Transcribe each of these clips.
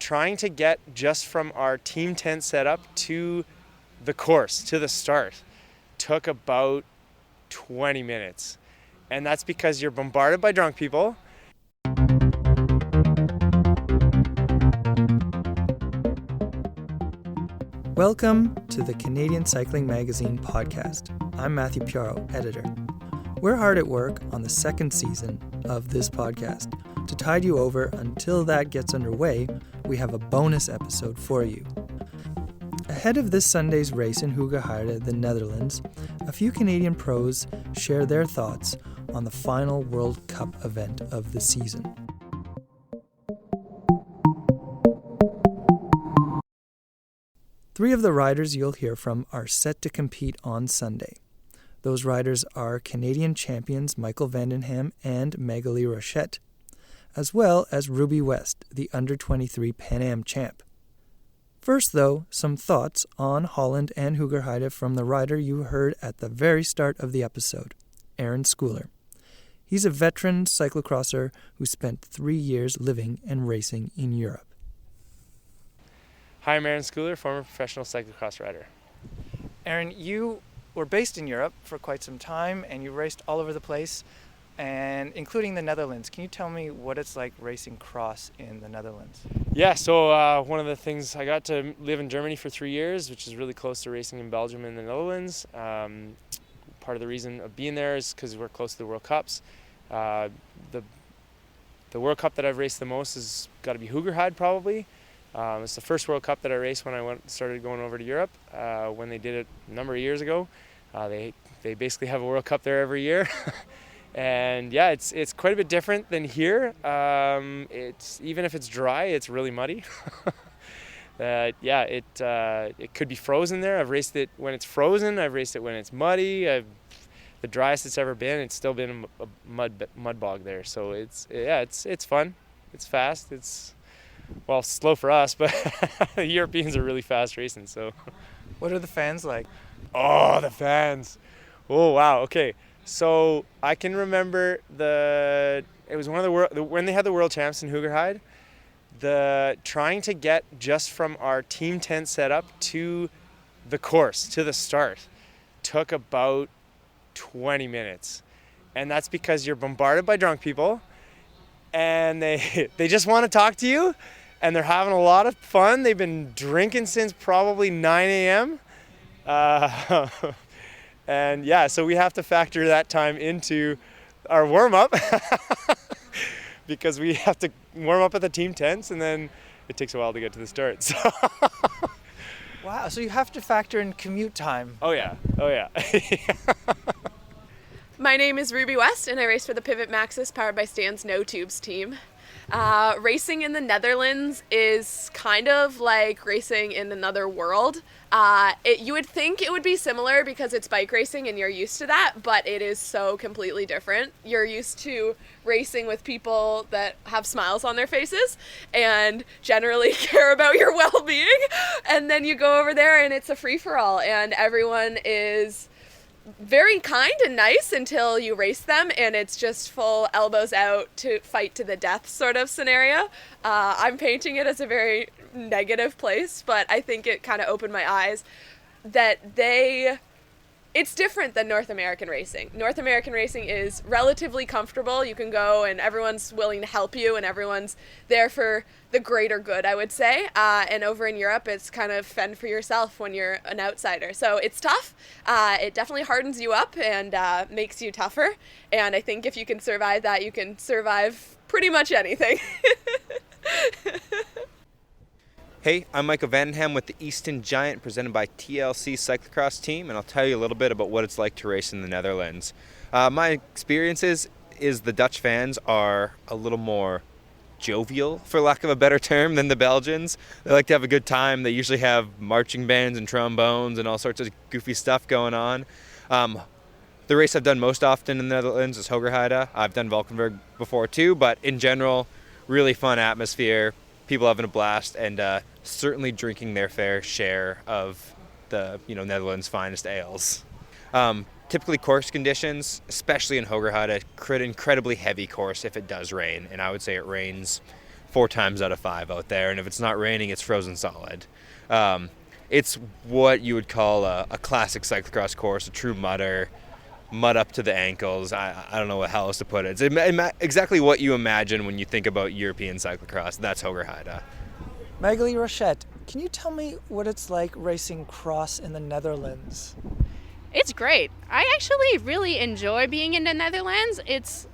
trying to get just from our team tent setup to the course, to the start, took about 20 minutes. And that's because you're bombarded by drunk people. Welcome to the Canadian Cycling Magazine podcast. I'm Matthew Piaro, editor. We're hard at work on the second season of this podcast. To tide you over until that gets underway, we have a bonus episode for you. Ahead of this Sunday's race in Hoogerheide, the Netherlands, a few Canadian pros share their thoughts on the final World Cup event of the season. Three of the riders you'll hear from are set to compete on Sunday. Those riders are Canadian champions Michael Vandenham and Magali Rochette, as well as Ruby West, the under-23 Pan Am champ. First, though, some thoughts on Holland and Hoogerheide from the rider you heard at the very start of the episode, Aaron Schooler. He's a veteran cyclocrosser who spent 3 years living and racing in Europe. Hi, I'm Aaron Schooler, former professional cyclocross rider. Aaron, you were based in Europe for quite some time and you raced all over the place, and including the Netherlands. Can you tell me what it's like racing cross in the Netherlands? Yeah, so one of the things, I got to live in Germany for 3 years, which is really close to racing in Belgium and the Netherlands. Part of the reason of being there is because we're close to the World Cups. The World Cup that I've raced the most has got to be Hoogerheide probably. It's the first World Cup that I raced when I started going over to Europe. When they did it a number of years ago, they basically have a World Cup there every year, and yeah, it's quite a bit different than here. It's even if it's dry, it's really muddy. It could be frozen there. I've raced it when it's frozen. I've raced it when it's muddy. The driest it's ever been. It's still been a mud bog there. So it's fun. It's fast. Well, slow for us, but the Europeans are really fast racing. So, What are the fans like? oh, the fans! Oh, wow. Okay, so I can remember it was one of when they had the World Champs in Hoogerheide. Trying to get just from our team tent setup to the course, to the start, took about 20 minutes, and that's because you're bombarded by drunk people. And they just want to talk to you, and they're having a lot of fun. They've been drinking since probably 9 a.m. And yeah, so we have to factor that time into our warm-up because we have to warm up at the team tents, and then it takes a while to get to the start. So. Wow, so you have to factor in commute time. Oh yeah. My name is Ruby West, and I race for the Pivot Maxxis powered by Stan's No Tubes team. Racing in the Netherlands is kind of like racing in another world. You would think it would be similar because it's bike racing and you're used to that, but it is so completely different. You're used to racing with people that have smiles on their faces and generally care about your well-being, and then you go over there and it's a free-for-all, and everyone is very kind and nice until you race them, and it's just full elbows out to fight to the death sort of scenario. I'm painting it as a very negative place, but I think it kind of opened my eyes that it's different than North American racing. North American racing is relatively comfortable. You can go and everyone's willing to help you and everyone's there for the greater good, I would say. And over in Europe, it's kind of fend for yourself when you're an outsider. So it's tough. It definitely hardens you up and makes you tougher. And I think if you can survive that, you can survive pretty much anything. Hey, I'm Michael Vandenham with the Easton Giant, presented by TLC Cyclocross Team, and I'll tell you a little bit about what it's like to race in the Netherlands. My experiences is the Dutch fans are a little more jovial, for lack of a better term, than the Belgians. They like to have a good time. They usually have marching bands and trombones and all sorts of goofy stuff going on. The race I've done most often in the Netherlands is Hoogerheide. I've done Valkenburg before too, but in general, really fun atmosphere, people having a blast, and certainly drinking their fair share of the Netherlands' finest ales. Typically course conditions, especially in Hoogerheide, incredibly heavy course if it does rain, and I would say it rains 4 times out of 5 out there, and if it's not raining, it's frozen solid. It's what you would call a classic cyclocross course, a true mudder, mud up to the ankles. I don't know how else to put it. It's exactly what you imagine when you think about European cyclocross. That's Hoogerheide. Magali Rochette, can you tell me what it's like racing cross in the Netherlands? It's great. I actually really enjoy being in the Netherlands. It's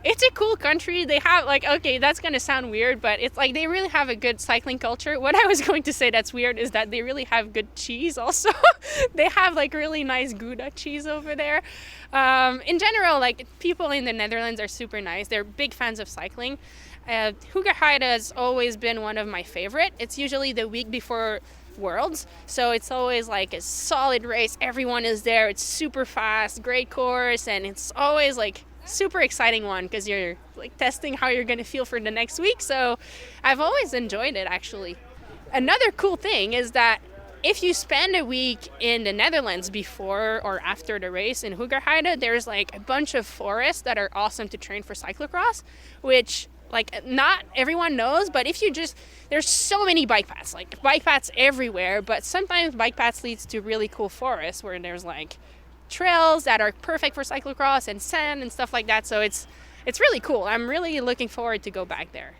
a cool country. They have okay, that's going to sound weird, but it's like they really have a good cycling culture. What I was going to say that's weird is that they really have good cheese also. They have really nice Gouda cheese over there. In general, people in the Netherlands are super nice. They're big fans of cycling. Hoogerheide has always been one of my favorite. It's usually the week before Worlds, so it's always a solid race. Everyone is there. It's super fast, great course, and it's always super exciting one because you're testing how you're going to feel for the next week. So I've always enjoyed it, actually. Another cool thing is that if you spend a week in the Netherlands before or after the race in Hoogerheide, there's a bunch of forests that are awesome to train for cyclocross, which not everyone knows, but there's so many bike paths, bike paths everywhere, but sometimes bike paths leads to really cool forests where there's trails that are perfect for cyclocross and sand and stuff like that. So it's really cool. I'm really looking forward to go back there.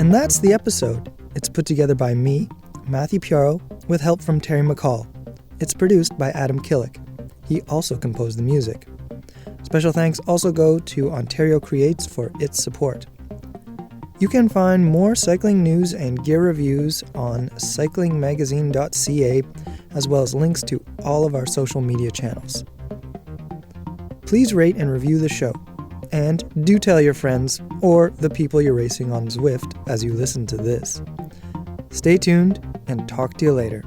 And that's the episode. It's put together by me, Matthew Piaro, with help from Terry McCall. It's produced by Adam Killick. He also composed the music. Special thanks also go to Ontario Creates for its support. You can find more cycling news and gear reviews on cyclingmagazine.ca, as well as links to all of our social media channels. Please rate and review the show, and do tell your friends or the people you're racing on Zwift as you listen to this. Stay tuned and talk to you later.